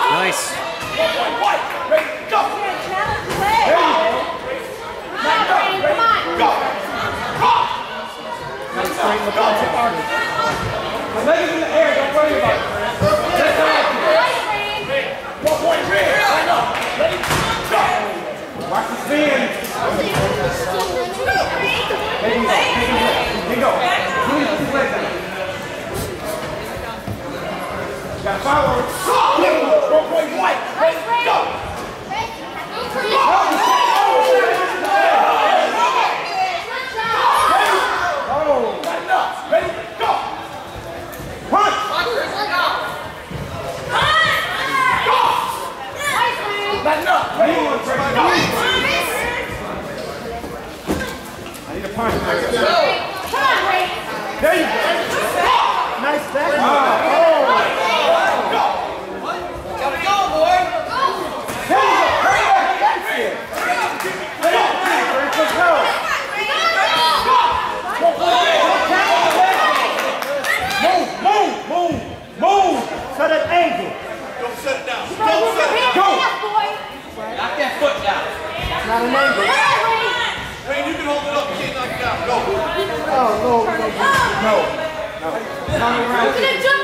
Nice. The leg is in the air, don't worry about it. Watch the spin. There you go. Please put his legs down. Got follow. White. Go. I need a punch. Come on, Ray. There you go. Nice back. Gotta go, boy. There you go. Hurry up. That's it. Move. Set an angle. Don't set it down. Don't set it down. Go. Knock that foot down. It's not an angle. Wayne, you can hold it up. You can't knock it down. Go. Oh, no. Turn around.